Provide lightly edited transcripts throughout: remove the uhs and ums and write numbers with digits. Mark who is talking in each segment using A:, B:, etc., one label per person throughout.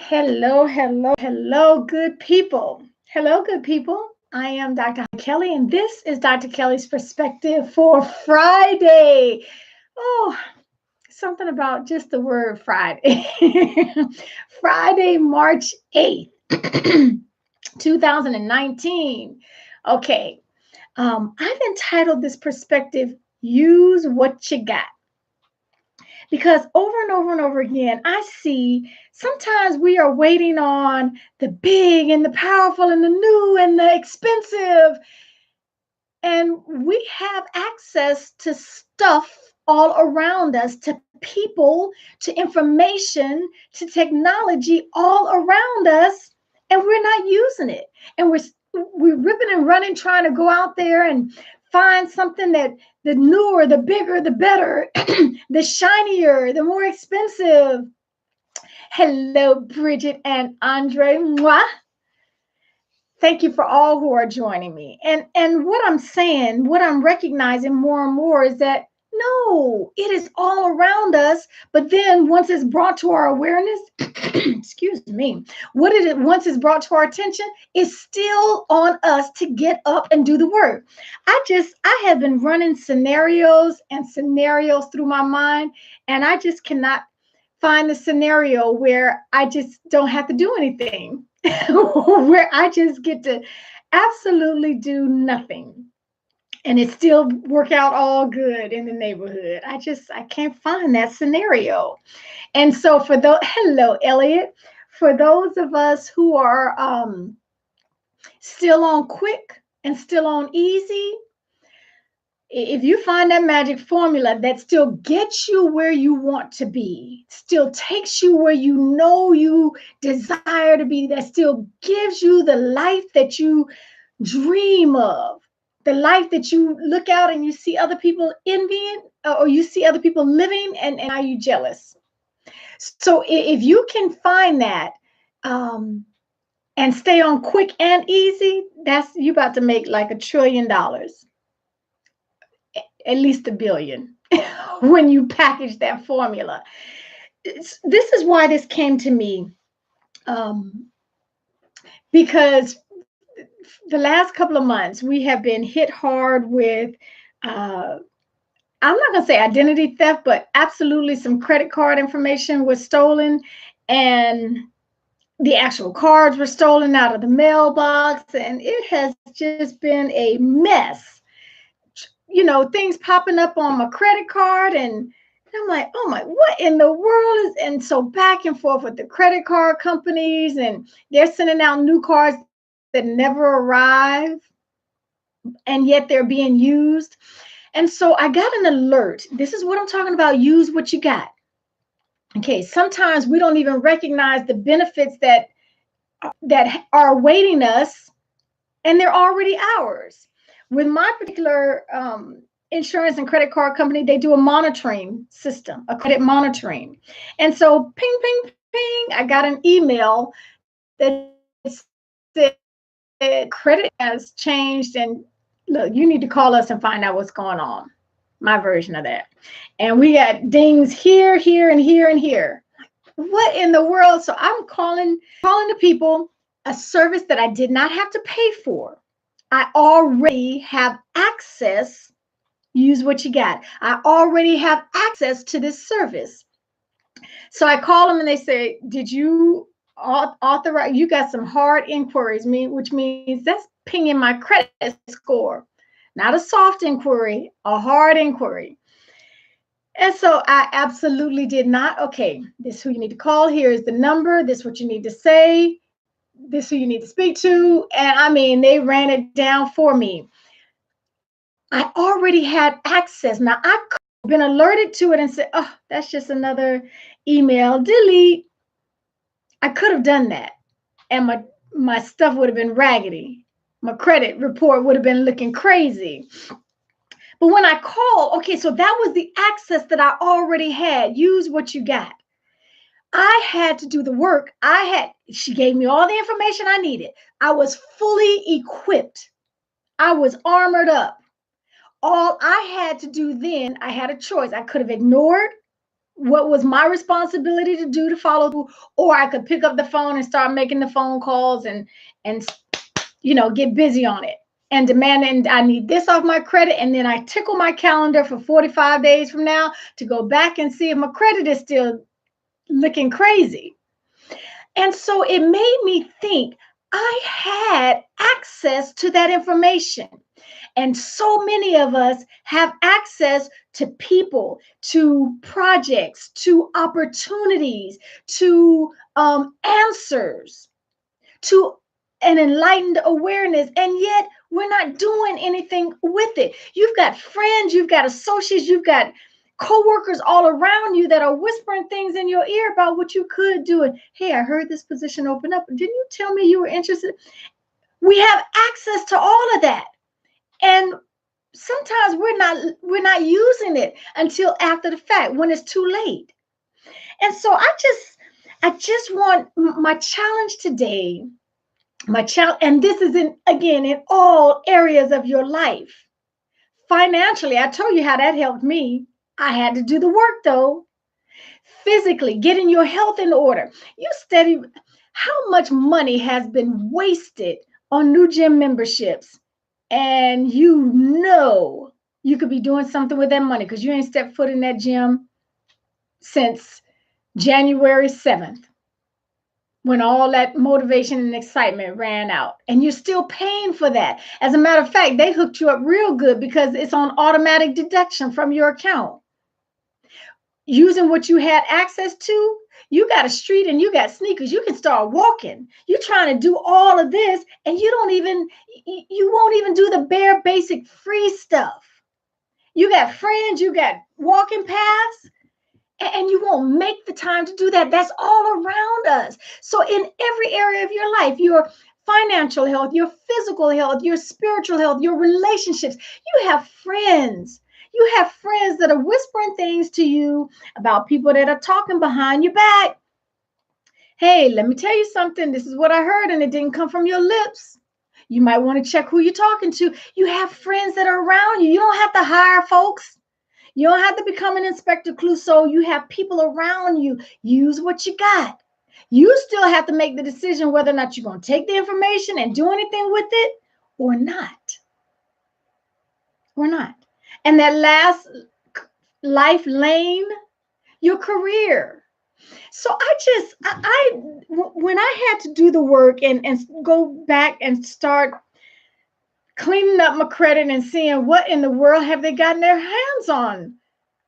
A: Hello, hello, hello, good people. Hello, good people. I am Dr. Hollie Kelly, and this is Dr. Kelly's perspective for Friday. Oh, something about just the word Friday. Friday, March 8th, 2019. Okay, I've entitled this perspective, Use What You Got. Because over and over and over again, I see sometimes we are waiting on the big and the powerful and the new and the expensive. And we have access to stuff all around us, to people, to information, to technology all around us, and we're not using it. And we're ripping and running, trying to go out there and find something that the newer, the bigger, the better, the shinier, the more expensive. Hello, Bridget and Andre. Mwah. Thank you for all who are joining me. And what I'm saying, what I'm recognizing more and more is that no, it is all around us. But then once it's brought to our awareness, excuse me, once it's brought to our attention, it's still on us to get up and do the work. I have been running scenarios and scenarios through my mind, and I just cannot find the scenario where I just don't have to do anything, where I just get to absolutely do nothing and it still work out all good in the neighborhood. I can't find that scenario. And so for those, hello, Elliot, for those of us who are still on quick and still on easy, if you find that magic formula that still gets you where you want to be, still takes you where you know you desire to be, that still gives you the life that you dream of, the life that you look out and you see other people envying, or you see other people living, and are you jealous? So if you can find that, and stay on quick and easy, that's you about to make like $1 trillion, at least $1 billion, when you package that formula. This is why this came to me, um, because the last couple of months we have been hit hard with, uh, I'm not going to say identity theft, but absolutely some credit card information was stolen, and the actual cards were stolen out of the mailbox, and it has just been a mess. Things popping up on my credit card, and I'm like, oh my, what in the world is, and so back and forth with the credit card companies, and they're sending out new cards that never arrive, and yet they're being used. And so I got an alert. This is what I'm talking about. Use what you got. Okay, sometimes we don't even recognize the benefits that are awaiting us, and they're already ours. With my particular insurance and credit card company, they do a monitoring system, a credit monitoring. And so, ping, ping, ping, I got an email that said credit has changed, and look, you need to call us and find out what's going on. My version of that. And we got dings here, here, and here, and here. What in the world? So I'm calling the people, a service that I did not have to pay for. I already have access. Use what you got. I already have access to this service. So I call them and they say, did you authorize? You got some hard inquiries, which means that's pinging my credit score. Not a soft inquiry, a hard inquiry. And so I absolutely did not. Okay, this is who you need to call. Here is the number. This is what you need to say. This is who you need to speak to. And I mean, they ran it down for me. I already had access. Now, I could have been alerted to it and said, oh, that's just another email. Delete. I could have done that. And my stuff would have been raggedy. My credit report would have been looking crazy. But when I called, okay, so that was the access that I already had. Use what you got. I had to do the work. She gave me all the information I needed. I was fully equipped. I was armored up. All I had to do then, I had a choice. I could have ignored what was my responsibility to do to follow through, or I could pick up the phone and start making the phone calls and get busy on it and demand, and I need this off my credit, and then I tickle my calendar for 45 days from now to go back and see if my credit is still looking crazy. And so it made me think I had access to that information. And so many of us have access to people, to projects, to opportunities, to answers, to an enlightened awareness, and yet we're not doing anything with it. You've got friends, you've got associates, you've got coworkers all around you that are whispering things in your ear about what you could do. And hey, I heard this position open up. Didn't you tell me you were interested? We have access to all of that. And sometimes we're not using it until after the fact, when it's too late. And so I just want my challenge today, and this is in all areas of your life. Financially, I told you how that helped me. I had to do the work though. Physically, getting your health in order. You study how much money has been wasted on new gym memberships, and you could be doing something with that money because you ain't stepped foot in that gym since January 7th, when all that motivation and excitement ran out, and you're still paying for that. As a matter of fact, they hooked you up real good because it's on automatic deduction from your account. Using what you had access to, you got a street and you got sneakers, you can start walking. You're trying to do all of this and you won't even do the bare basic free stuff. You got friends, you got walking paths, and you won't make the time to do that. That's all around us. So in every area of your life, your financial health, your physical health, your spiritual health, your relationships, you have friends. You have friends that are whispering things to you about people that are talking behind your back. Hey, let me tell you something. This is what I heard, and it didn't come from your lips. You might want to check who you're talking to. You have friends that are around you. You don't have to hire folks. You don't have to become an Inspector Clouseau. You have people around you. Use what you got. You still have to make the decision whether or not you're going to take the information and do anything with it or not. Or not. And that last life lane, your career. So when I had to do the work and go back and start cleaning up my credit and seeing what in the world have they gotten their hands on.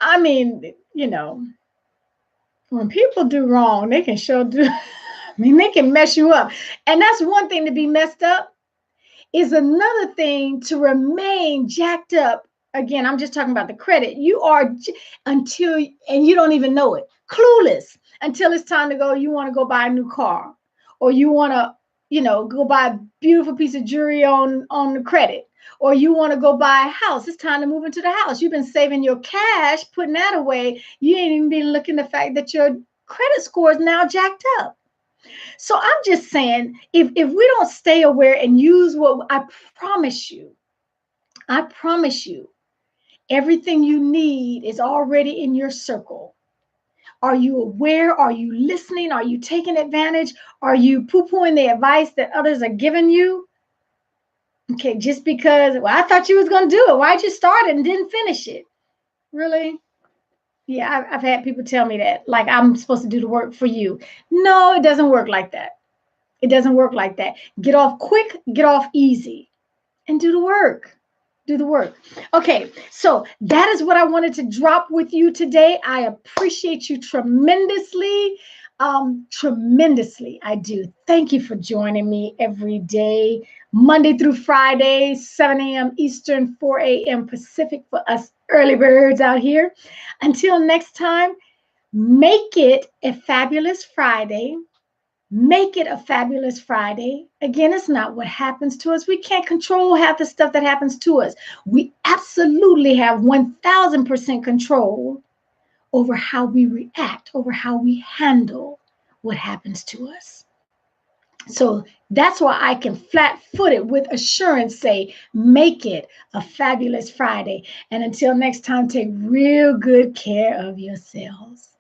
A: I mean, when people do wrong, they can they can mess you up. And that's one thing to be messed up, is another thing to remain jacked up. Again, I'm just talking about the credit. You are and you don't even know it, clueless until it's time to go. You want to go buy a new car, or you want to, go buy a beautiful piece of jewelry on the credit, or you want to go buy a house. It's time to move into the house. You've been saving your cash, putting that away. You ain't even been looking at the fact that your credit score is now jacked up. So I'm just saying, if we don't stay aware and use what I promise you, everything you need is already in your circle. Are you aware? Are you listening? Are you taking advantage? Are you poo-pooing the advice that others are giving you? Okay, just because, I thought you was going to do it. Why'd you start it and didn't finish it? Really? Yeah, I've had people tell me that, like I'm supposed to do the work for you. No, it doesn't work like that. It doesn't work like that. Get off quick, get off easy, and do the work. Do the work. Okay, so that is what I wanted to drop with you today. I appreciate you tremendously. Tremendously, I do. Thank you for joining me every day, Monday through Friday, 7 a.m. Eastern, 4 a.m. Pacific for us early birds out here. Until next time, make it a fabulous Friday. Make it a fabulous Friday. Again, it's not what happens to us. We can't control half the stuff that happens to us. We absolutely have 1000% control over how we react, over how we handle what happens to us. So that's why I can flat-footed with assurance say, make it a fabulous Friday. And until next time, take real good care of yourselves.